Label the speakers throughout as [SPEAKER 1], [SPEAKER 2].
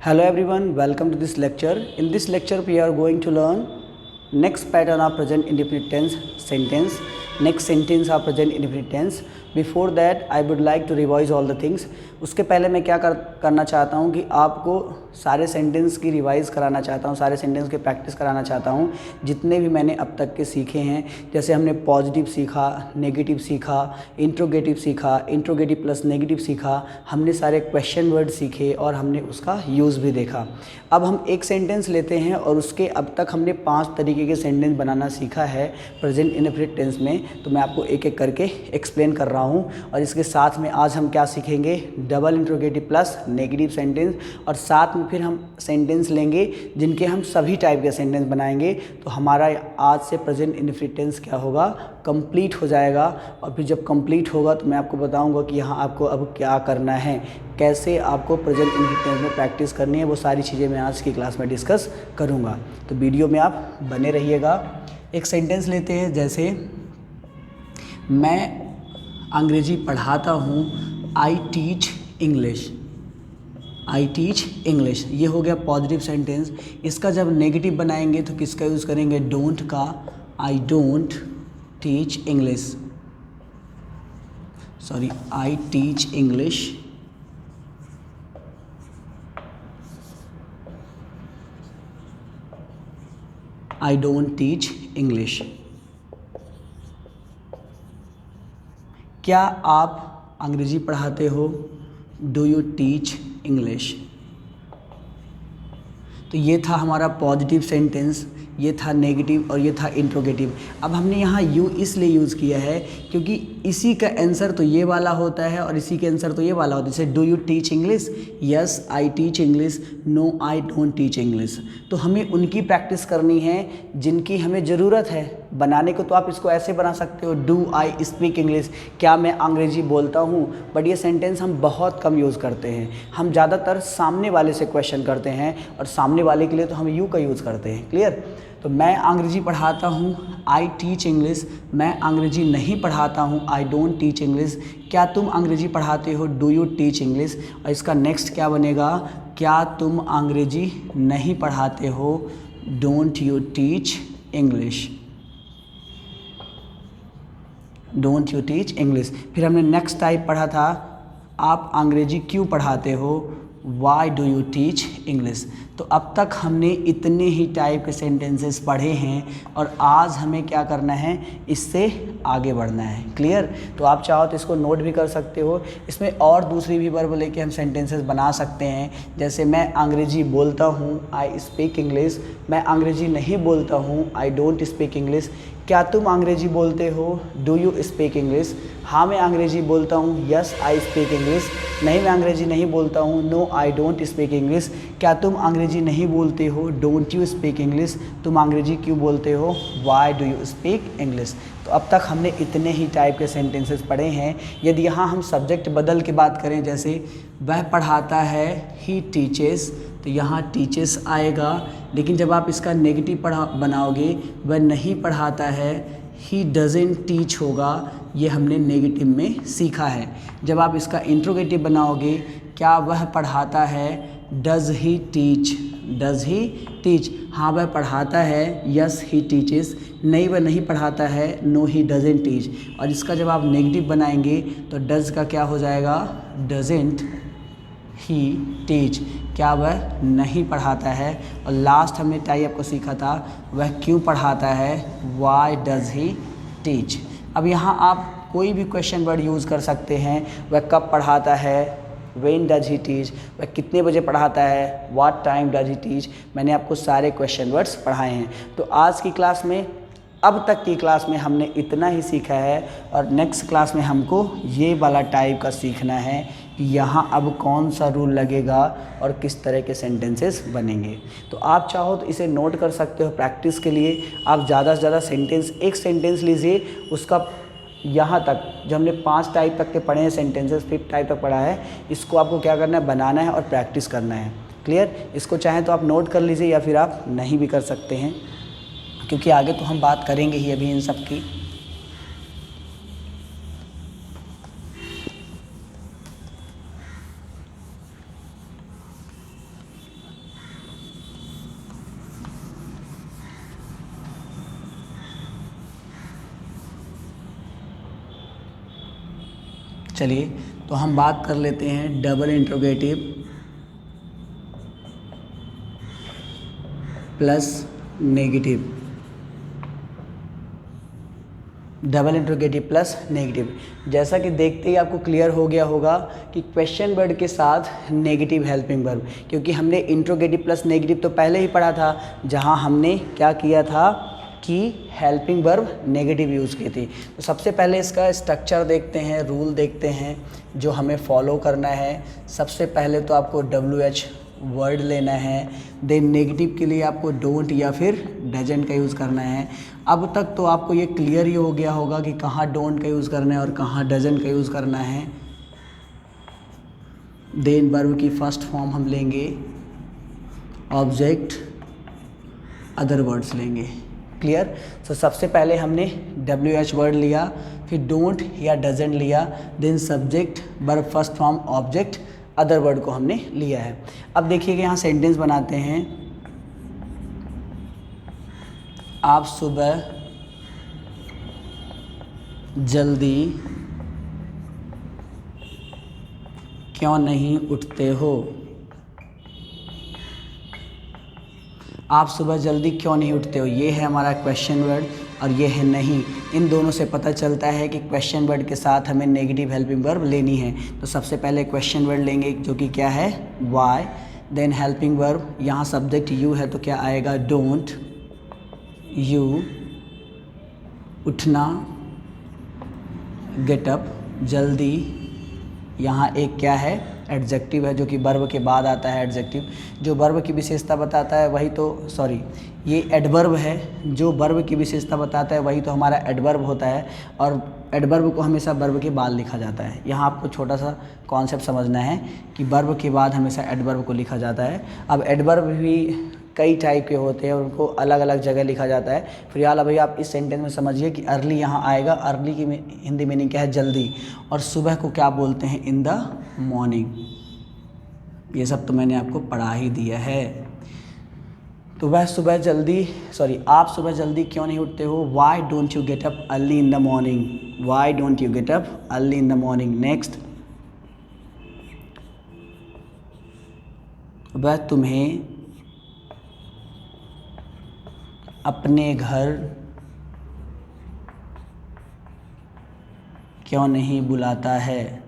[SPEAKER 1] Hello everyone, welcome to this lecture. In this lecture we are going to learn next pattern of present indefinite tense sentence, next sentence of present indefinite tense. Before that I would like to revise all the things. उसके पहले मैं क्या करना चाहता हूँ कि आपको सारे सेंटेंस की रिवाइज कराना चाहता हूँ, सारे सेंटेंस की प्रैक्टिस कराना चाहता हूँ जितने भी मैंने अब तक के सीखे हैं। जैसे हमने पॉजिटिव सीखा, नेगेटिव सीखा, इंट्रोगेटिव सीखा, इंट्रोगेटिव प्लस नेगेटिव सीखा, हमने सारे क्वेश्चन वर्ड सीखे और हमने उसका यूज़ भी देखा। अब हम एक सेंटेंस लेते हैं और उसके अब तक हमने 5 तरीके के सेंटेंस बनाना सीखा है प्रेजेंट इंडेफिनिट टेंस में। तो मैं आपको एक एक करके एक्सप्लेन कर रहा हूँ और इसके साथ में आज हम क्या सीखेंगे, double interrogative plus negative sentence, और साथ में फिर हम सेंटेंस लेंगे जिनके हम सभी टाइप के सेंटेंस बनाएंगे। तो हमारा आज से प्रेजेंट इंडेफिनिट टेंस क्या होगा, कंप्लीट हो जाएगा। और फिर जब कंप्लीट होगा तो मैं आपको बताऊंगा कि यहाँ आपको अब क्या करना है, कैसे आपको प्रेजेंट इंडेफिनिट टेंस में प्रैक्टिस करनी है। वो सारी चीज़ें मैं आज की क्लास में डिस्कस करूँगा, तो वीडियो में आप बने रहिएगा। एक सेंटेंस लेते हैं, जैसे मैं अंग्रेजी पढ़ाता हूँ, आई टीच इंग्लिश, आई टीच इंग्लिश। ये हो गया पॉजिटिव सेंटेंस। इसका जब नेगेटिव बनाएंगे तो किसका यूज़ करेंगे, डोंट का, आई don't teach English, sorry I teach English, I don't teach English. क्या आप अंग्रेजी पढ़ाते हो, डू यू टीच इंग्लिश। तो ये था हमारा पॉजिटिव सेंटेंस, ये था नेगेटिव और ये था इंट्रोगेटिव। अब हमने यहाँ यू इसलिए यूज़ किया है क्योंकि इसी का आंसर तो ये वाला होता है और इसी का आंसर तो ये वाला होता है। जैसे do you teach English, yes I teach English, no I don't teach English. तो हमें उनकी प्रैक्टिस करनी है जिनकी हमें ज़रूरत है बनाने को। तो आप इसको ऐसे बना सकते हो, डू आई स्पीक इंग्लिश, क्या मैं अंग्रेजी बोलता हूँ। बट ये सेंटेंस हम बहुत कम यूज़ करते हैं, हम ज़्यादातर सामने वाले से क्वेश्चन करते हैं और सामने वाले के लिए तो हम यू का यूज़ करते हैं। क्लियर। तो मैं अंग्रेजी पढ़ाता हूँ, आई टीच इंग्लिश, मैं अंग्रेजी नहीं पढ़ाता हूँ, आई डोंट टीच इंग्लिश। क्या तुम अंग्रेजी पढ़ाते हो, डू यू टीच इंग्लिश। और इसका नेक्स्ट क्या बनेगा, क्या तुम अंग्रेजी नहीं पढ़ाते हो, don't you teach English, don't you teach English. फिर हमने नेक्स्ट टाइप पढ़ा था, आप अंग्रेजी क्यों पढ़ाते हो, Y do you teach English. तो अब तक हमने इतने ही टाइप के सेंटेंसेस पढ़े हैं और आज हमें क्या करना है, इससे आगे बढ़ना है। क्लियर। तो आप चाहो तो इसको नोट भी कर सकते हो। इसमें और दूसरी भी वर्ब लेके हम सेंटेंसेस बना सकते हैं। जैसे मैं अंग्रेजी बोलता हूँ, आई स्पीक इंग्लिश, मैं अंग्रेजी नहीं बोलता हूँ, आई डोंट स्पीक इंग्लिश। क्या तुम अंग्रेजी बोलते हो, डू यू स्पीक इंग्लिश। हाँ मैं अंग्रेजी बोलता हूँ, यस आई स्पीक इंग्लिश। नहीं मैं अंग्रेजी नहीं बोलता हूँ, no I don't speak English. क्या तुम अंग्रेजी नहीं बोलते हो, डोंट यू स्पीक इंग्लिश। तुम अंग्रेजी क्यों बोलते हो, Y do you speak English. तो अब तक हमने इतने ही टाइप के सेंटेंसेस पढ़े हैं। यदि यहाँ हम सब्जेक्ट बदल के बात करें, जैसे वह पढ़ाता है, ही टीचेस, तो यहाँ टीचेस आएगा। लेकिन जब आप इसका नेगेटिव बनाओगे, वह नहीं पढ़ाता है, ही डजंट टीच होगा। ये हमने नेगेटिव में सीखा है। जब आप इसका इंट्रोगेटिव बनाओगे, क्या वह पढ़ाता है, does he teach, does he teach. हाँ वह पढ़ाता है, यस ही टीचेस। नहीं वह नहीं पढ़ाता है, नो ही डजंट टीच। और इसका जब आप नेगेटिव बनाएंगे तो डज का क्या हो जाएगा, डजंट ही टीच, क्या वह नहीं पढ़ाता है। और लास्ट हमने टाइप आपको सीखा था, वह क्यों पढ़ाता है, वाई डज ही टीच। अब यहाँ आप कोई भी क्वेश्चन वर्ड यूज़ कर सकते हैं। वह कब पढ़ाता है, व्हेन डज ही टीच, वह कितने बजे पढ़ाता है, what time does he teach. मैंने आपको सारे क्वेश्चन वर्ड्स पढ़ाए हैं। तो आज की क्लास में, अब तक की क्लास में हमने इतना ही सीखा है और नेक्स्ट क्लास में हमको ये वाला टाइप का सीखना है कि यहाँ अब कौन सा रूल लगेगा और किस तरह के सेंटेंसेस बनेंगे। तो आप चाहो तो इसे नोट कर सकते हो प्रैक्टिस के लिए। आप ज़्यादा से ज़्यादा सेंटेंस, एक सेंटेंस लीजिए, उसका यहाँ तक जो हमने 5 टाइप तक के पढ़े हैं सेंटेंसेस, 5th टाइप तक पढ़ा है, इसको आपको क्या करना है, बनाना है और प्रैक्टिस करना है। क्लियर। इसको चाहें तो आप नोट कर लीजिए या फिर आप नहीं भी कर सकते हैं, क्योंकि आगे तो हम बात करेंगे ही अभी इन सब की। चलिए तो हम बात कर लेते हैं double interrogative plus negative. Double interrogative plus negative, जैसा कि देखते ही आपको क्लियर हो गया होगा कि क्वेश्चन वर्ड के साथ नेगेटिव हेल्पिंग वर्ब, क्योंकि हमने इंट्रोगेटिव प्लस नेगेटिव तो पहले ही पढ़ा था, जहां हमने क्या किया था कि हेल्पिंग वर्ब नेगेटिव यूज़ की थी। तो सबसे पहले इसका स्ट्रक्चर देखते हैं, रूल देखते हैं जो हमें फॉलो करना है। सबसे पहले तो आपको WH वर्ड लेना है, देन नेगेटिव के लिए आपको डोंट या फिर डजंट का यूज़ करना है। अब तक तो आपको ये क्लियर ही हो गया होगा कि कहाँ डोंट का यूज़ करना है और कहाँ डजंट का यूज़ करना है। देन वर्ब की फर्स्ट फॉर्म हम लेंगे ऑब्जेक्ट, अदर वर्ड्स लेंगे। क्लियर? तो सबसे पहले हमने WH वर्ड लिया, फिर डोंट या डजंट लिया, then subject, verb first form, object, other word को हमने लिया है। अब देखिए कि यहाँ सेंटेंस बनाते हैं। आप सुबह जल्दी क्यों नहीं उठते हो? आप सुबह जल्दी क्यों नहीं उठते हो, ये है हमारा क्वेश्चन वर्ड और ये है नहीं। इन दोनों से पता चलता है कि क्वेश्चन वर्ड के साथ हमें नेगेटिव हेल्पिंग वर्ब लेनी है। तो सबसे पहले क्वेश्चन वर्ड लेंगे जो कि क्या है, वाई। देन हेल्पिंग वर्ब, यहाँ सब्जेक्ट यू है तो क्या आएगा, डोंट, यू, उठना, गेट अप, जल्दी। यहाँ एक क्या है, एडजेक्टिव है जो कि वर्ब के बाद आता है। एडजेक्टिव जो वर्ब की विशेषता बताता है वही तो, सॉरी ये एडवर्ब है, जो वर्ब की विशेषता बताता है वही तो हमारा एडवर्ब होता है, और एडवर्ब को हमेशा वर्ब के बाद लिखा जाता है। यहाँ आपको छोटा सा कॉन्सेप्ट समझना है कि वर्ब के बाद हमेशा एडवर्ब को लिखा जाता है। अब एडवर्ब भी कई टाइप के होते हैं, उनको अलग अलग जगह लिखा जाता है। फिलहाल अभी आप इस सेंटेंस में समझिए कि अर्ली यहाँ आएगा। अर्ली की हिंदी मीनिंग क्या है, जल्दी, और सुबह को क्या बोलते हैं, इन द मॉर्निंग। ये सब तो मैंने आपको पढ़ा ही दिया है। तो वह सुबह जल्दी, आप सुबह जल्दी क्यों नहीं उठते हो, why don't you get up early in the morning, Y don't you get up early in the morning. Next, वह तुम्हें अपने घर क्यों नहीं बुलाता है,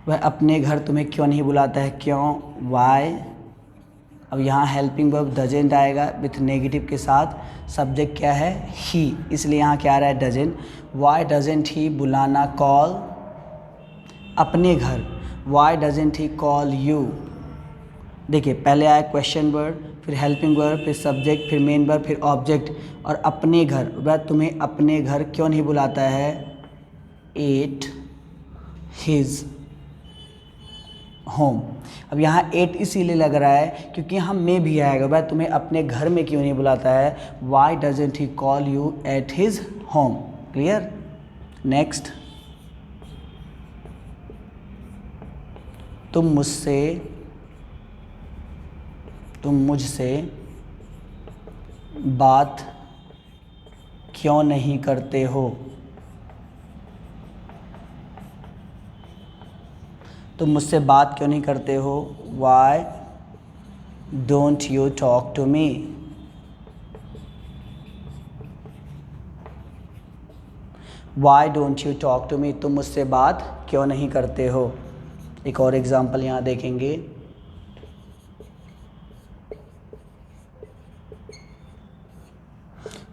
[SPEAKER 1] वह अपने घर तुम्हें क्यों नहीं बुलाता है, क्यों, वाई। अब यहाँ हेल्पिंग वर्ब डजेंट आएगा विथ नेगेटिव के साथ, सब्जेक्ट क्या है, ही, इसलिए यहाँ क्या आ रहा है, डजेंट। वाई डजेंट ही बुलाना, कॉल, अपने घर, Y doesn't he call you. देखिए पहले आया क्वेश्चन वर्ड, फिर हेल्पिंग वर्ब, फिर सब्जेक्ट, फिर मेन वर्ब, फिर ऑब्जेक्ट, और अपने घर, वह तुम्हें अपने घर क्यों नहीं बुलाता है, एट हिज होम। अब यहाँ एट इसीलिए लग रहा है क्योंकि यहाँ में भी आएगा, वह तुम्हें अपने घर में क्यों नहीं बुलाता है, why doesn't he call you at his home. Clear? Next, तुम मुझसे बात क्यों नहीं करते हो, तुम मुझसे बात क्यों नहीं करते हो, why don't you talk to me. Why don't you talk to me, तुम मुझसे बात क्यों नहीं करते हो। एक और एग्जाम्पल यहाँ देखेंगे,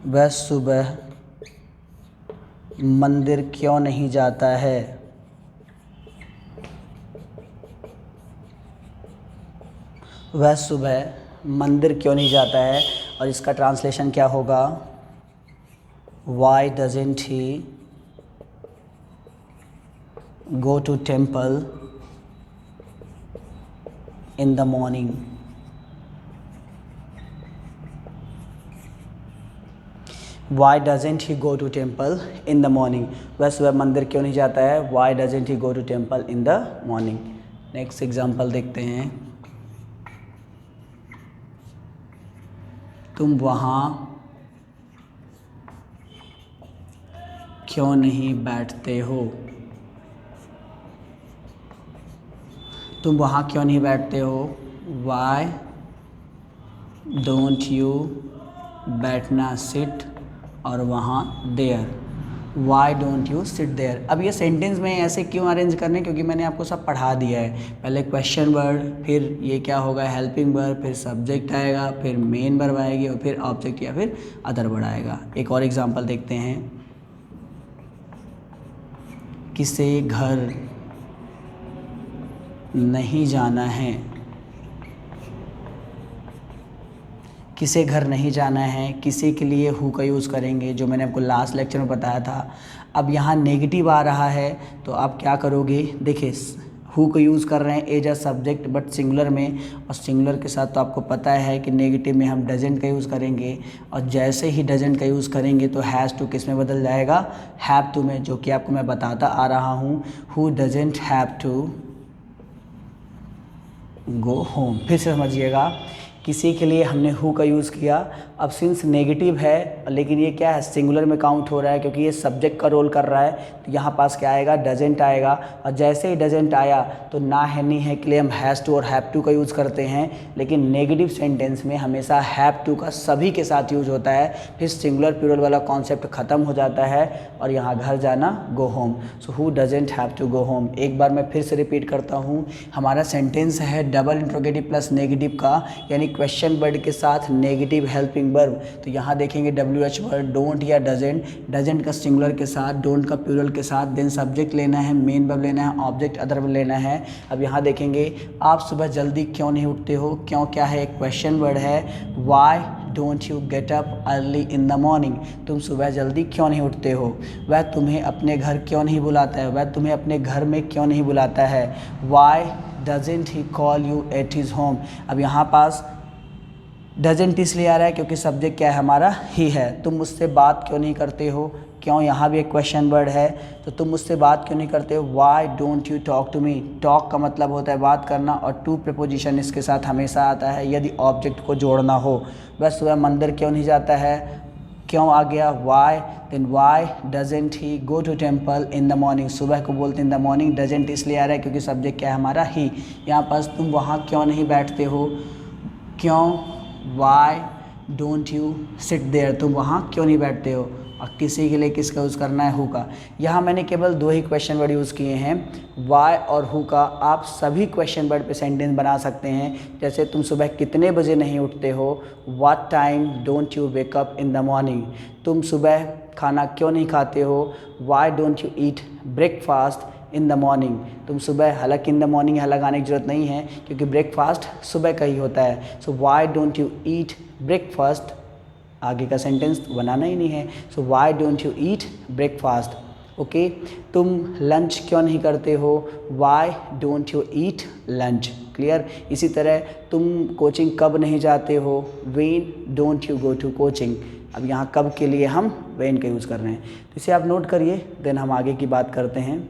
[SPEAKER 1] वह सुबह मंदिर क्यों नहीं जाता है, वह सुबह मंदिर क्यों नहीं जाता है, और इसका ट्रांसलेशन क्या होगा, why doesn't he go to temple in the morning. Why doesn't he go to temple in the morning, वह सुबह मंदिर क्यों नहीं जाता है, why doesn't he go to temple in the morning. Next example देखते हैं, तुम वहाँ क्यों नहीं बैठते हो? तुम वहाँ क्यों नहीं बैठते हो? वाई डोंट यू, बैठना सिट, और वहाँ there, why don't you sit there. अब ये सेंटेंस में ऐसे क्यों अरेंज करने, क्योंकि मैंने आपको सब पढ़ा दिया है। पहले क्वेश्चन वर्ड, फिर ये क्या होगा हेल्पिंग वर्ब, फिर सब्जेक्ट आएगा, फिर मेन वर्ब आएगी, और फिर ऑब्जेक्ट या फिर अदर वर्ड आएगा। एक और एग्जांपल देखते हैं। किसे घर नहीं जाना है? किसे घर नहीं जाना है, किसी के लिए हु का यूज़ करेंगे, जो मैंने आपको लास्ट लेक्चर में बताया था। अब यहाँ नेगेटिव आ रहा है तो आप क्या करोगे? देखिए हु का यूज़ कर रहे हैं as a subject but singular में, और सिंगुलर के साथ तो आपको पता है कि नेगेटिव में हम डजेंट का यूज़ करेंगे, और जैसे ही डजेंट का यूज़ करेंगे तो हैज़ टू किस में बदल जाएगा? हैव टू में, जो कि आपको मैं बताता आ रहा हूँ। Who doesn't have to go home. फिर से समझिएगा, किसी के लिए हमने हु का यूज़ किया। अब सिंस नेगेटिव है लेकिन ये क्या है, सिंगुलर में काउंट हो रहा है क्योंकि ये सब्जेक्ट का रोल कर रहा है, तो यहाँ पास क्या आएगा? डजेंट आएगा। और जैसे ही डजेंट आया तो ना है नहीं है के लिए हम हैज़ टू और हैव टू का यूज़ करते हैं, लेकिन नेगेटिव सेंटेंस में हमेशा हैव टू का सभी के साथ यूज होता है। फिर सिंगुलर प्लूरल वाला कॉन्सेप्ट ख़त्म हो जाता है और यहाँ घर जाना go home. So who doesn't have to go home. एक बार मैं फिर से रिपीट करता हूँ, हमारा सेंटेंस है डबल इंट्रोगेटिव प्लस नेगेटिव का, यानी क्वेश्चन वर्ड के साथ नेगेटिव हेल्पिंग वर्ब। तो यहाँ देखेंगे WH वर्ड डोंट या डजेंट, डजेंट का सिंगुलर के साथ, डोंट का प्लूरल के साथ, देन सब्जेक्ट लेना है, मेन वर्ब लेना है, ऑब्जेक्ट अदर वर्ब लेना है। अब यहाँ देखेंगे आप सुबह जल्दी क्यों नहीं उठते हो? क्यों क्या है? क्वेश्चन वर्ड है। Y don't you get up early in the morning? तुम सुबह जल्दी क्यों नहीं उठते हो? वह तुम्हें अपने घर क्यों नहीं बुलाता है? वह तुम्हें अपने घर में क्यों नहीं बुलाता है? Why doesn't he call you at his home? अब यहाँ पास डजेंट इसलिए आ रहा है क्योंकि सब्जेक्ट क्या है हमारा? ही है। तुम मुझसे बात क्यों नहीं करते हो? क्यों यहाँ भी एक क्वेश्चन वर्ड है, तो तुम मुझसे बात क्यों नहीं करते हो? Why don't you talk to me? Talk का मतलब होता है बात करना, और टू प्रपोजिशन इसके साथ हमेशा आता है यदि ऑब्जेक्ट को जोड़ना हो। वह सुबह मंदिर क्यों नहीं जाता है? क्यों आ गया? Why. Then why doesn't he go to temple in the morning? सुबह को बोलते इन द मॉर्निंग, डजेंट इसलिए आ रहा है क्योंकि सब्जेक्ट क्या है हमारा? ही। यहाँ पास तुम वहाँ क्यों नहीं बैठते हो? क्यों? Why don't you sit there? तुम वहाँ क्यों नहीं बैठते हो? और किसी के लिए किसका यूज़ करना है? हु का। यहाँ मैंने केवल दो ही क्वेश्चन वर्ड यूज़ किए हैं, वाई और हु का। आप सभी क्वेश्चन वर्ड पे सेंटेंस बना सकते हैं। जैसे तुम सुबह कितने बजे नहीं उठते हो? What time don't you wake up in the morning? तुम सुबह खाना क्यों नहीं खाते हो? Why don't you eat breakfast in the morning? तुम सुबह, हालांकि इन द मॉर्निंग यहाँ लगाने की ज़रूरत नहीं है क्योंकि ब्रेकफास्ट सुबह का ही होता है। So why don't you eat breakfast? आगे का सेंटेंस बनाना ही नहीं है। So why don't you eat breakfast? Okay. तुम लंच क्यों नहीं करते हो? Why don't you eat lunch? Clear. इसी तरह तुम कोचिंग कब नहीं जाते हो? When don't you go to coaching? अब यहाँ कब के लिए हम वेन का यूज़ कर रहे हैं, तो इसे आप नोट करिए, देन हम आगे की बात करते हैं।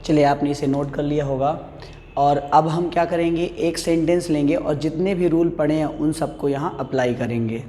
[SPEAKER 1] चलिए आपने इसे नोट कर लिया होगा। और अब हम क्या करेंगे, एक सेंटेंस लेंगे और जितने भी रूल पढ़े हैं उन सबको यहाँ अप्लाई करेंगे।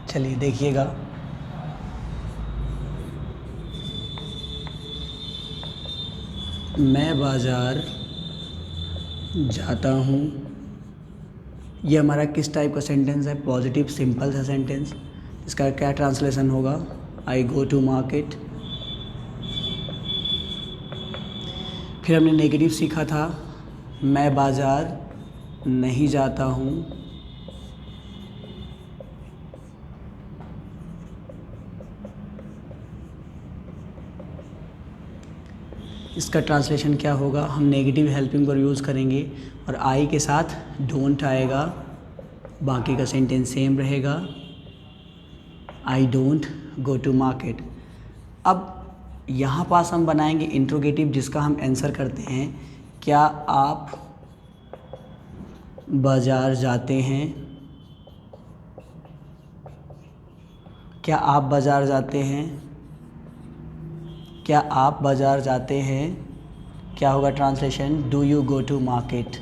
[SPEAKER 1] चलिए देखिएगा, मैं बाज़ार जाता हूँ, ये हमारा किस टाइप का सेंटेंस है, पॉजिटिव सिंपल सा सेंटेंस। इसका क्या ट्रांसलेशन होगा, आई गो टू मार्केट। फिर हमने नेगेटिव सीखा था, मैं बाज़ार नहीं जाता हूँ। इसका ट्रांसलेशन क्या होगा, हम नेगेटिव हेल्पिंग वर्ब यूज़ करेंगे और आई के साथ डोंट आएगा, बाकी का सेंटेंस सेम रहेगा, I don't go to market. अब यहाँ पास हम बनाएंगे इंट्रोगेटिव, जिसका हम आंसर करते हैं, क्या आप बाज़ार जाते हैं, क्या आप बाज़ार जाते हैं, क्या आप बाज़ार जाते हैं। क्या होगा translation, do you go to market.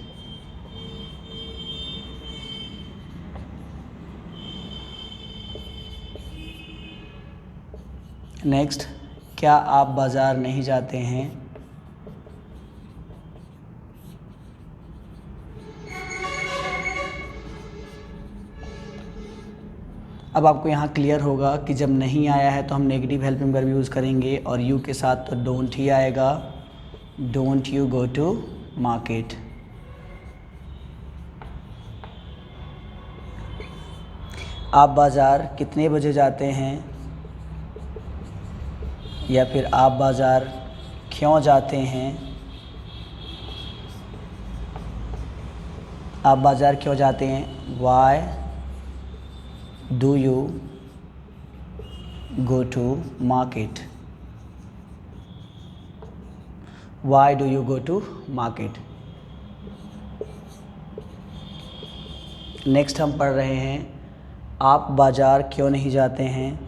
[SPEAKER 1] Next, क्या आप बाज़ार नहीं जाते हैं। अब आपको यहाँ क्लियर होगा कि जब नहीं आया है तो हम नेगेटिव हेल्पिंग वर्ब यूज़ करेंगे और यू के साथ तो डोंट ही आएगा, don't you go to market. आप बाज़ार कितने बजे जाते हैं, या फिर आप बाज़ार क्यों जाते हैं। आप बाज़ार क्यों जाते हैं, why do you go to market. Why do you go to market. Next हम पढ़ रहे हैं, आप बाज़ार क्यों नहीं जाते हैं।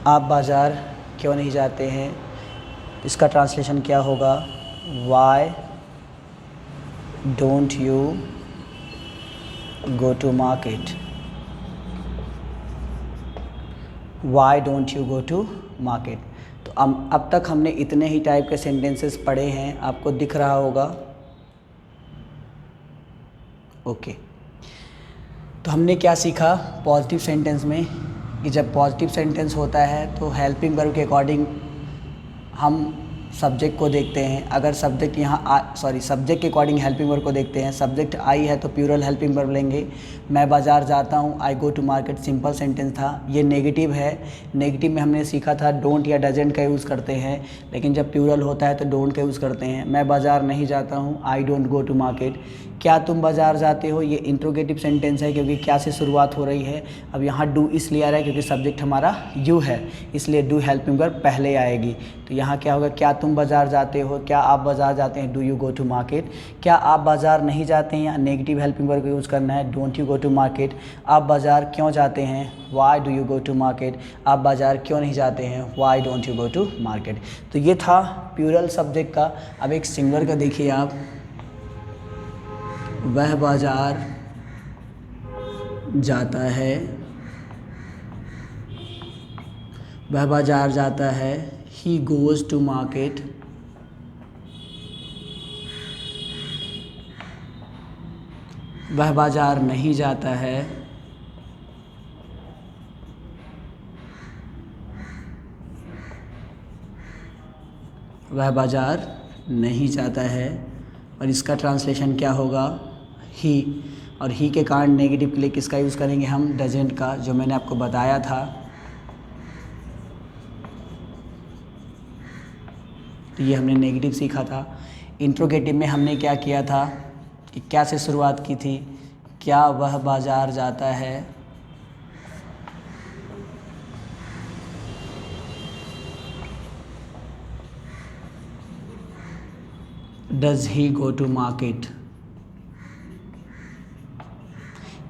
[SPEAKER 1] आप बाज़ार क्यों नहीं जाते हैं, इसका ट्रांसलेशन क्या होगा, why don't you go to market. Why don't you go to market. तो अब तक हमने इतने ही टाइप के सेंटेंसेस पढ़े हैं, आपको दिख रहा होगा। ओके, तो हमने क्या सीखा पॉजिटिव सेंटेंस में, कि जब पॉजिटिव सेंटेंस होता है तो हेल्पिंग वर्ब के अकॉर्डिंग हम सब्जेक्ट को देखते हैं। अगर सब्जेक्ट सब्जेक्ट के अकॉर्डिंग हेल्पिंग वर्ब को देखते हैं। सब्जेक्ट आई है तो प्लूरल हेल्पिंग वर्ब लेंगे। मैं बाज़ार जाता हूँ, I go to market simple sentence था। ये नेगेटिव है, नेगेटिव में हमने सीखा था डोंट या डजेंट का यूज़ करते हैं, लेकिन जब प्लूरल होता है तो डोंट का यूज़ करते हैं। मैं बाज़ार नहीं जाता हूँ, I don't go to market. क्या तुम बाज़ार जाते हो, ये इंट्रोगेटिव सेंटेंस है क्योंकि क्या से शुरुआत हो रही है। अब यहाँ डू इसलिए आ रहा है क्योंकि सब्जेक्ट हमारा यू है, इसलिए डू हेल्पिंग वर्ब पहले आएगी। तो यहाँ क्या होगा, क्या तुम बाज़ार जाते हो, क्या आप बाज़ार जाते हैं, do you go to market. क्या आप बाज़ार नहीं जाते हैं, नेगेटिव हेल्पिंग वर्ब को यूज़ करना है, don't you go to market. आप बाज़ार क्यों जाते हैं, why do you go to market. आप बाज़ार क्यों नहीं जाते हैं, why don't you go to market. तो ये था प्लूरल सब्जेक्ट का। अब एक सिंगुलर का देखिए आप, वह बाज़ार जाता है, वह बाज़ार जाता है, ही गोज़ टू मार्केट। वह बाज़ार नहीं जाता है। वह बाज़ार नहीं जाता है। और इसका ट्रांसलेशन क्या होगा? ही। और ही के कारण नेगेटिव के लिए किसका यूज़ करेंगे हम? डजेंट का, जो मैंने आपको बताया था। तो ये हमने नेगेटिव सीखा था। इंट्रोगेटिव में हमने क्या किया था कि क्या से शुरुआत की थी? क्या वह बाज़ार जाता है? Does he go to market?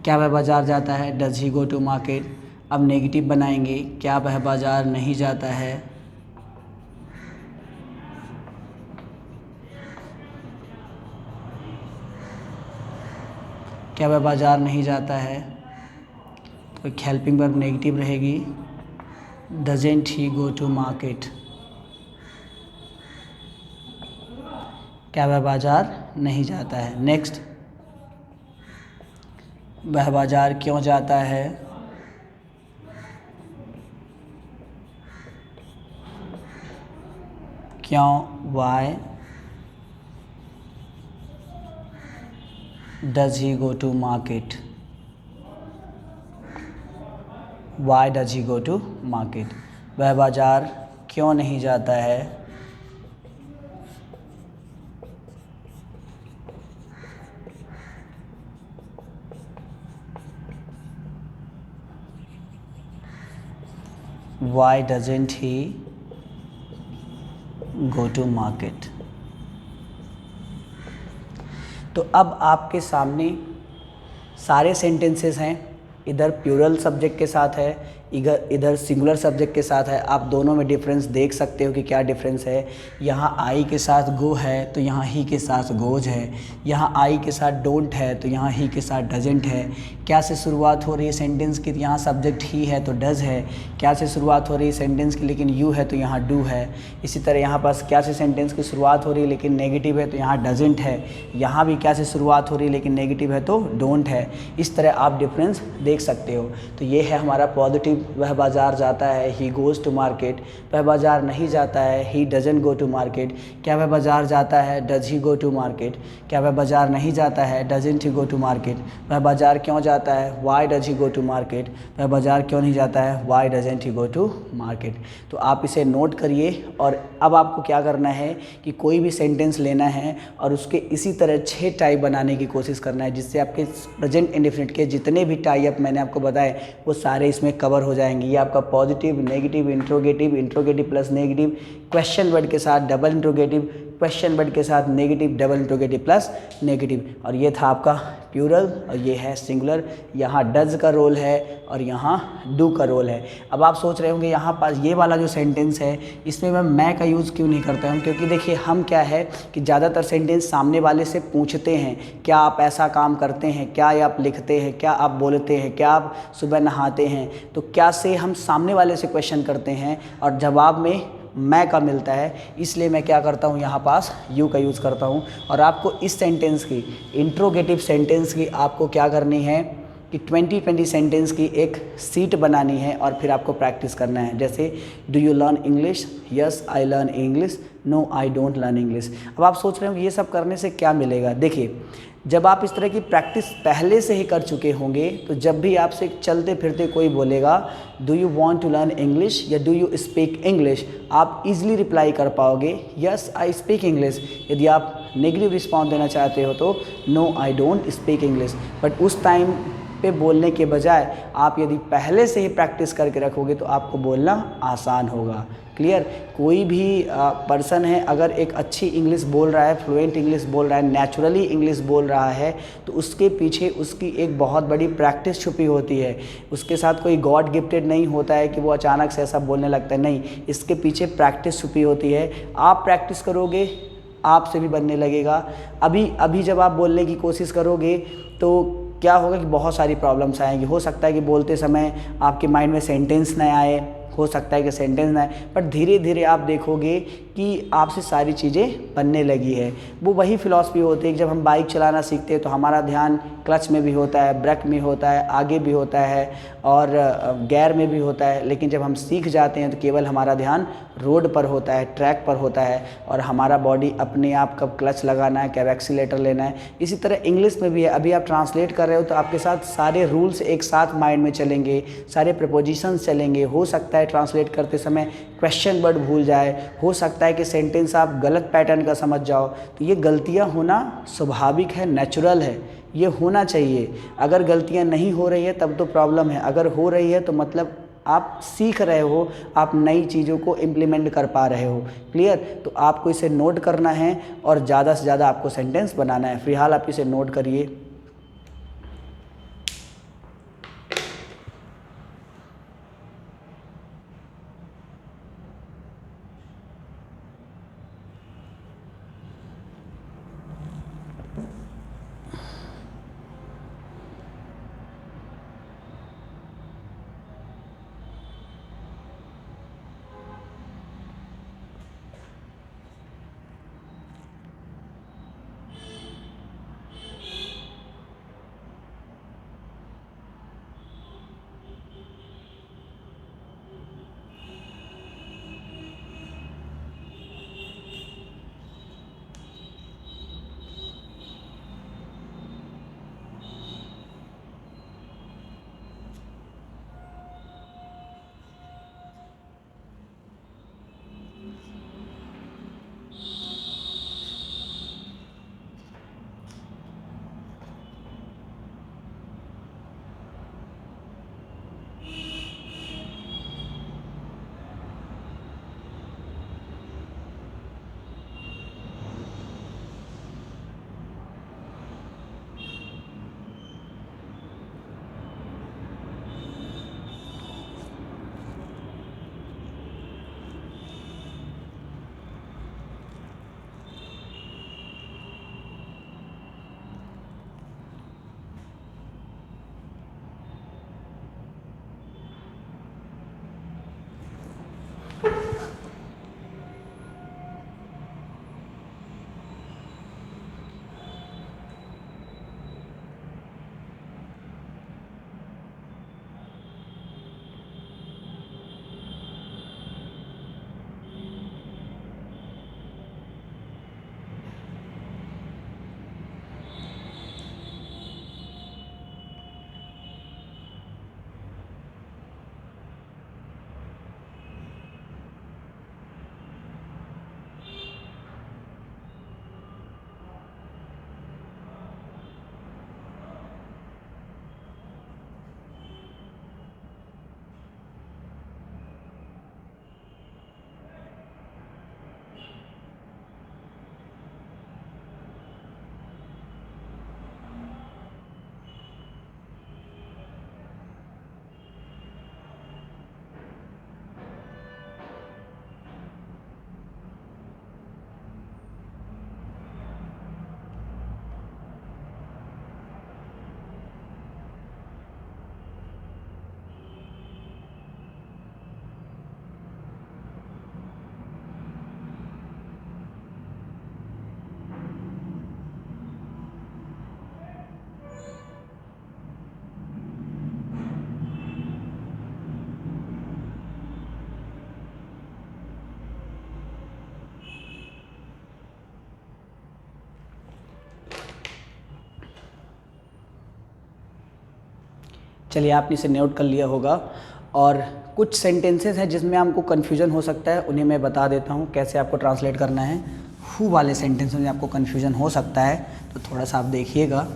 [SPEAKER 1] क्या वह बाज़ार जाता है? Does he go to market. अब नेगेटिव बनाएंगे, क्या वह बाज़ार नहीं जाता है? क्या वह बाज़ार नहीं जाता है? तो एक हेल्पिंग वर्ब नेगेटिव रहेगी, doesn't he go to market. क्या वह बाज़ार नहीं जाता है? नेक्स्ट, वह बाज़ार क्यों जाता है? क्यों? Why does he go to market? Why does he go to market? वह बाज़ार क्यों नहीं जाता है? Why doesn't he go to market? तो अब आपके सामने सारे सेंटेंसेस हैं। इधर प्लूरल सब्जेक्ट के साथ है, इधर सिंगुलर सब्जेक्ट के साथ है। आप दोनों में डिफरेंस देख सकते हो कि क्या डिफरेंस है। यहाँ आई के साथ गो है तो यहाँ ही के साथ गोज है। यहाँ आई के साथ डोंट है तो यहाँ ही के साथ डजेंट है। क्या से शुरुआत हो रही है सेंटेंस की? यहाँ सब्जेक्ट ही है तो डज है। क्या से शुरुआत हो रही है सेंटेंस की लेकिन यू है तो यहाँ डू है। इसी तरह यहाँ पास क्या से सेंटेंस की शुरुआत हो रही है लेकिन नेगेटिव है तो यहाँ डजेंट है। यहाँ भी क्या से शुरुआत हो रही है लेकिन नेगेटिव है तो डोंट है। इस तरह आप डिफरेंस देख सकते हो। तो ये है हमारा पॉजिटिव, वह बाज़ार जाता है, ही गोज़ टू मार्केट। वह बाज़ार नहीं जाता है, he doesn't go to market. क्या वह बाज़ार जाता है? Does he go to market. क्या वह बाज़ार नहीं जाता है? Doesn't he go to market. वह बाज़ार क्यों जाता है? Why does he go to market. वह बाज़ार क्यों नहीं जाता है? Why doesn't he go to market. तो आप इसे नोट करिए। और अब आपको क्या करना है कि कोई भी सेंटेंस लेना है और उसके इसी तरह 6 टाइप बनाने की कोशिश करना है, जिससे आपके प्रेजेंट इंडेफिनिट के जितने भी टाइप मैंने आपको बताए वो सारे इसमें कवर हो जाएंगे। ये आपका positive, negative, interrogative, interrogative plus negative, question word के साथ डबल इंट्रोगेटिव, क्वेश्चन वर्ड के साथ negative, double interrogative plus negative. और ये था आपका प्लूरल और ये है सिंगुलर। यहाँ डज का रोल है और यहाँ डू का रोल है। अब आप सोच रहे होंगे यहाँ पास ये वाला जो सेंटेंस है इसमें मैं का यूज़ क्यों नहीं करता हूँ? क्योंकि देखिए हम क्या है कि ज़्यादातर सेंटेंस सामने वाले से पूछते हैं, क्या आप ऐसा काम करते हैं, क्या आप लिखते हैं, क्या आप बोलते हैं, क्या आप सुबह नहाते हैं। तो क्या से हम सामने वाले से क्वेश्चन करते हैं और जवाब में मैं का मिलता है, इसलिए मैं क्या करता हूँ यहाँ पास यू का यूज़ करता हूँ। और आपको इस सेंटेंस की, इंट्रोगेटिव सेंटेंस की आपको क्या करनी है कि 20-20 सेंटेंस की एक सीट बनानी है और फिर आपको प्रैक्टिस करना है। जैसे do you learn English? Yes I learn English. No I don't learn English. अब आप सोच रहे हो कि ये सब करने से क्या मिलेगा? देखिए, जब आप इस तरह की प्रैक्टिस पहले से ही कर चुके होंगे तो जब भी आपसे चलते फिरते कोई बोलेगा do you want to learn English या डू यू स्पीक इंग्लिश, आप इजीली रिप्लाई कर पाओगे यस आई स्पीक इंग्लिश। यदि आप नेगेटिव रिस्पॉन्स देना चाहते हो तो no I don't speak English. But उस टाइम पे बोलने के बजाय आप यदि पहले से ही प्रैक्टिस करके रखोगे तो आपको बोलना आसान होगा। क्लियर? कोई भी पर्सन है अगर एक अच्छी इंग्लिश बोल रहा है, फ्लुएंट इंग्लिश बोल रहा है, नेचुरली इंग्लिश बोल रहा है, तो उसके पीछे उसकी एक बहुत बड़ी प्रैक्टिस छुपी होती है। उसके साथ कोई गॉड गिफ्टेड नहीं होता है कि वो अचानक से ऐसा बोलने लगता है, नहीं, इसके पीछे प्रैक्टिस छुपी होती है। आप प्रैक्टिस करोगे आपसे भी बनने लगेगा। अभी जब आप बोलने की कोशिश करोगे तो क्या होगा कि बहुत सारी प्रॉब्लम्स आएंगी। हो सकता है कि बोलते समय आपके माइंड में सेंटेंस न आए, हो सकता है कि सेंटेंस ना आए, बट धीरे धीरे आप देखोगे कि आपसे सारी चीज़ें बनने लगी है। वो वही फ़िलॉसफी होती है कि जब हम बाइक चलाना सीखते हैं तो हमारा ध्यान क्लच में भी होता है, ब्रेक में होता है, आगे भी होता है और गियर में भी होता है, लेकिन जब हम सीख जाते हैं तो केवल हमारा ध्यान रोड पर होता है, ट्रैक पर होता है और हमारा बॉडी अपने आप कब क्लच लगाना है, कब एक्सीलेटर लेना है। इसी तरह इंग्लिश में भी है। अभी आप ट्रांसलेट कर रहे हो तो आपके साथ सारे रूल्स एक साथ माइंड में चलेंगे, सारे प्रपोजिशंस चलेंगे। हो सकता है ट्रांसलेट करते समय क्वेश्चन वर्ड भूल जाए, हो सकता है कि सेंटेंस आप गलत पैटर्न का समझ जाओ। तो ये गलतियाँ होना स्वाभाविक है, नेचुरल है, ये होना चाहिए। अगर गलतियाँ नहीं हो रही है तब तो प्रॉब्लम है, अगर हो रही है तो मतलब आप सीख रहे हो, आप नई चीज़ों को इम्प्लीमेंट कर पा रहे हो। क्लियर? तो आपको इसे नोट करना है और ज़्यादा से ज़्यादा आपको सेंटेंस बनाना है। फिलहाल आप इसे नोट करिए। चलिए, आपने इसे नोट कर लिया होगा। और कुछ सेंटेंसेस हैं जिसमें आपको कन्फ्यूजन हो सकता है, उन्हें मैं बता देता हूँ कैसे आपको ट्रांसलेट करना है। हु वाले सेंटेंस में आपको कन्फ्यूजन हो सकता है, तो थोड़ा सा आप देखिएगा।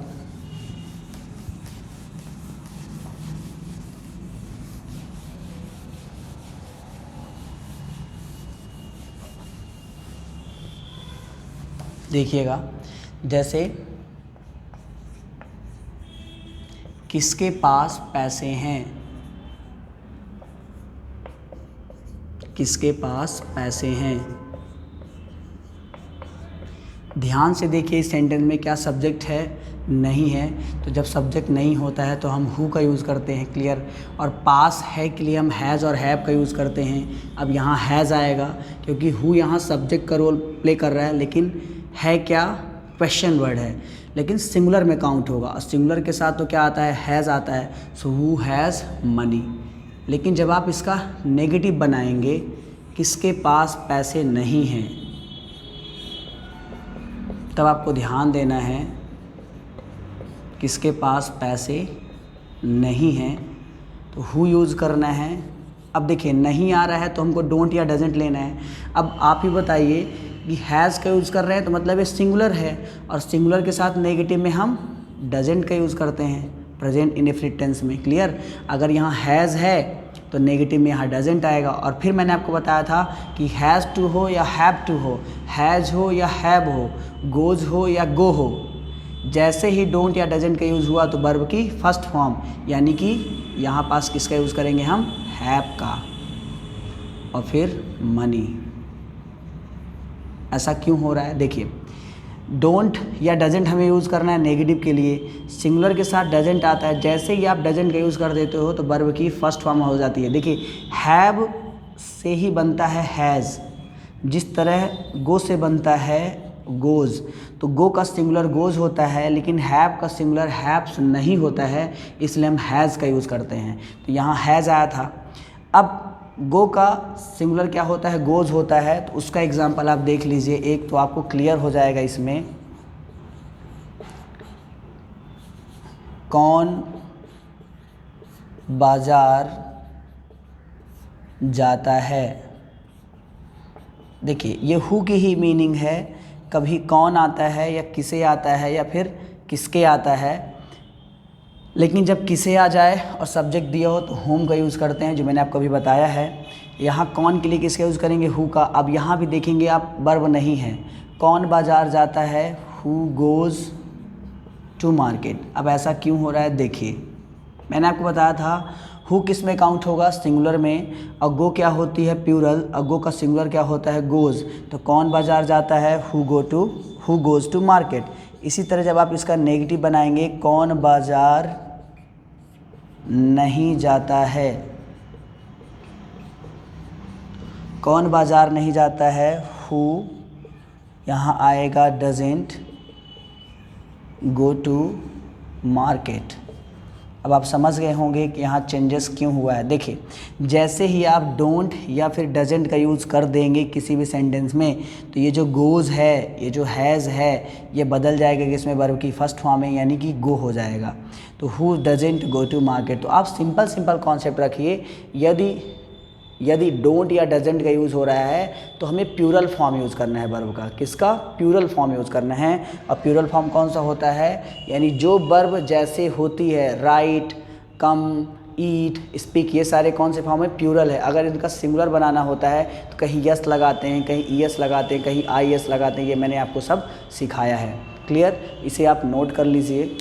[SPEAKER 1] देखिएगा, जैसे किसके पास पैसे हैं, किसके पास पैसे हैं। ध्यान से देखिए इस सेंटेंस में क्या सब्जेक्ट है, नहीं है। तो जब सब्जेक्ट नहीं होता है तो हम हु का यूज़ करते हैं, क्लियर। और पास है के लिए हम हैज़ और हैव का यूज़ करते हैं। अब यहाँ हैज़ आएगा क्योंकि हु यहाँ सब्जेक्ट का रोल प्ले कर रहा है, लेकिन है क्या, क्वेश्चन वर्ड है, लेकिन सिंगुलर में काउंट होगा। और सिंगुलर के साथ तो क्या आता है, हैज़ आता है। So who has money. लेकिन जब आप इसका नेगेटिव बनाएंगे, किसके पास पैसे नहीं हैं, तब आपको ध्यान देना है किसके पास पैसे नहीं हैं, तो हु यूज़ करना है। अब देखिए नहीं आ रहा है तो हमको डोंट या डजेंट लेना है। अब आप ही बताइए कि हैज़ का यूज़ कर रहे हैं तो मतलब ये सिंगुलर है, और सिंगुलर के साथ नेगेटिव में हम डजेंट का यूज़ करते हैं प्रेजेंट इंडेफिनिट टेंस में, क्लियर। अगर यहाँ हैज़ है तो नेगेटिव में यहाँ डजेंट आएगा। और फिर मैंने आपको बताया था कि हैज़ टू हो या हैव टू हो, हैज़ हो या हैव हो, गोज़ हो या गो हो, जैसे ही डोंट या डजेंट का यूज़ हुआ तो वर्ब की फर्स्ट फॉर्म यानी कि यहाँ पास किसका यूज़ करेंगे हम, हैव का, और फिर मनी। ऐसा क्यों हो रहा है, देखिए डोंट या डजेंट हमें यूज़ करना है नेगेटिव के लिए, सिंगुलर के साथ डजेंट आता है, जैसे ही आप डजेंट का यूज़ कर देते हो तो वर्ब की फर्स्ट फॉर्म हो जाती है। देखिए हैव से ही बनता है हैज़, जिस तरह गो से बनता है गोज़, तो गो का सिंगुलर गोज़ होता है, लेकिन हैव का सिंगुलर हैव्स नहीं होता है, इसलिए हम हैज़ का यूज़ करते हैं। तो यहाँ हैज़ आया था। अब गो का सिंगुलर क्या होता है, गोज़ होता है, तो उसका एग्जांपल आप देख लीजिए एक, तो आपको क्लियर हो जाएगा इसमें। कौन बाजार जाता है, देखिए ये हु की ही मीनिंग है, कभी कौन आता है या किसे आता है या फिर किसके आता है, लेकिन जब किसे आ जाए और सब्जेक्ट दिया हो तो होम का यूज़ करते हैं, जो मैंने आपको अभी बताया है। यहाँ कौन के लिए किसका यूज़ करेंगे, हु का। अब यहाँ भी देखेंगे आप वर्ब नहीं है, कौन बाज़ार जाता है, हु गोज़ टू मार्केट। अब ऐसा क्यों हो रहा है, देखिए मैंने आपको बताया था हु किस में काउंट होगा, सिंगुलर में, और गो क्या होती है, प्लूरल, और गो का सिंगुलर क्या होता है, गोज़। तो कौन बाज़ार जाता है, हु गोज़ टू मार्केट। इसी तरह जब आप इसका नेगेटिव बनाएंगे, कौन बाज़ार नहीं जाता है, कौन बाज़ार नहीं जाता है, हु यहाँ आएगा डजेंट गो टू मार्केट। अब आप समझ गए होंगे कि यहाँ चेंजेस क्यों हुआ है। देखिए जैसे ही आप डोंट या फिर डजेंट का यूज़ कर देंगे किसी भी सेंटेंस में, तो ये जो गोज़ है, ये जो हैज़ है, ये बदल जाएगा कि इसमें वर्ब की फर्स्ट फॉर्म है, यानी कि गो हो जाएगा। तो who doesn't go to market. तो आप सिंपल कॉन्सेप्ट रखिए, यदि डोंट या डजेंट का यूज़ हो रहा है तो हमें प्लूरल फॉर्म यूज़ करना है वर्ब का, किसका, प्लूरल फॉर्म यूज़ करना है। और प्लूरल फॉर्म कौन सा होता है, यानी जो वर्ब जैसे होती है, राइट, कम, ईट, स्पीक, ये सारे कौन से फॉर्म है, प्लूरल है। अगर इनका सिंगुलर बनाना होता है तो कहीं यस लगाते हैं, कहीं ईएस लगाते हैं, कहीं आईएस लगाते हैं, ये मैंने आपको सब सिखाया है, क्लियर। इसे आप नोट कर लीजिए।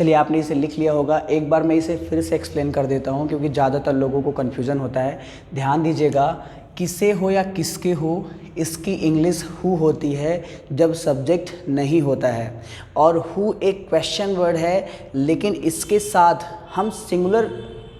[SPEAKER 1] चलिए आपने इसे लिख लिया होगा, एक बार मैं इसे फिर से एक्सप्लेन कर देता हूँ क्योंकि ज़्यादातर लोगों को कन्फ्यूज़न होता है। ध्यान दीजिएगा, किसे हो या किसके हो, इसकी इंग्लिश हु होती है जब सब्जेक्ट नहीं होता है, और हु एक क्वेश्चन वर्ड है, लेकिन इसके साथ हम सिंगुलर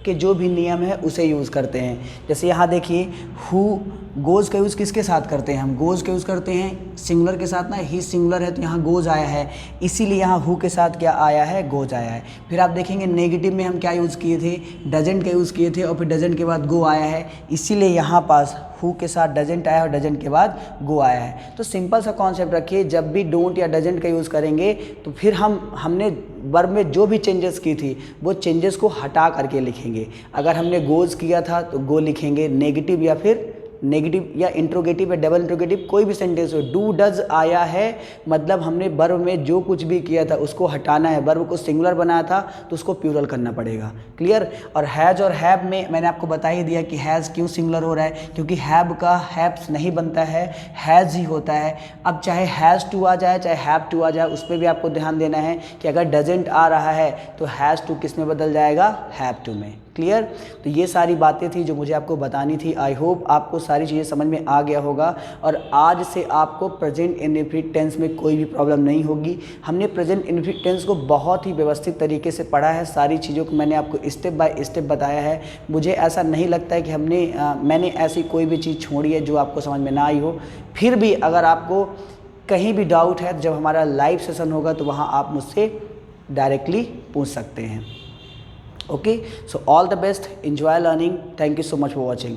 [SPEAKER 1] के जो भी नियम है उसे यूज़ करते हैं। जैसे यहाँ देखिए, हु गोज़ का यूज़ किसके साथ करते हैं, हम गोज़ का यूज़ करते हैं सिंगुलर के साथ ना, ही सिंगुलर है तो यहाँ गोज़ आया है, इसीलिए यहाँ हु के साथ क्या आया है, गोज़ आया है। फिर आप देखेंगे नेगेटिव में हम क्या यूज़ किए थे, डजेंट का यूज़ किए थे, और फिर डजेंट के बाद गो आया है, इसीलिए यहाँ पास हु के साथ डजेंट आया और डजेंट के बाद गो आया है। तो सिंपल सा कॉन्सेप्ट रखिए, जब भी डोंट या डजेंट का यूज़ करेंगे तो फिर हमने वर्ब में जो भी चेंजेस की थी वो चेंजेस को हटा करके लिखेंगे। अगर हमने गोज़ किया था तो गो लिखेंगे, नेगेटिव या फिर नेगेटिव या इंट्रोगेटिव या डबल इंट्रोगेटिव कोई भी सेंटेंस हो, डू डज आया है मतलब हमने वर्ब में जो कुछ भी किया था उसको हटाना है, वर्ब को सिंगुलर बनाया था तो उसको प्लूरल करना पड़ेगा। क्लियर। और हैज़ और हैव में मैंने आपको बता ही दिया कि हैज़ क्यों सिंगुलर हो रहा है, क्योंकि हैव का हैव्स नहीं बनता है, हैज़ ही होता है। अब चाहे हैज़ टू आ जाए चाहे हैव टू आ जाए, उस पर भी आपको ध्यान देना है कि अगर डजेंट आ रहा है तो हैज़ टू किस में बदल जाएगा, हैव टू में। क्लियर। तो ये सारी बातें थी जो मुझे आपको बतानी थी। आई होप आपको सारी चीज़ें समझ में आ गया होगा, और आज से आपको प्रेजेंट इंडेफिनिट टेंस में कोई भी प्रॉब्लम नहीं होगी। हमने प्रेजेंट इंडेफिनिट टेंस को बहुत ही व्यवस्थित तरीके से पढ़ा है, सारी चीज़ों को मैंने आपको स्टेप बाय स्टेप बताया है। मुझे ऐसा नहीं लगता है कि मैंने ऐसी कोई भी चीज़ छोड़ी है जो आपको समझ में ना आई हो। फिर भी अगर आपको कहीं भी डाउट है तो जब हमारा लाइव सेशन होगा तो वहाँ आप मुझसे डायरेक्टली पूछ सकते हैं। Okay, so all the best, enjoy learning. Thank you so much for watching.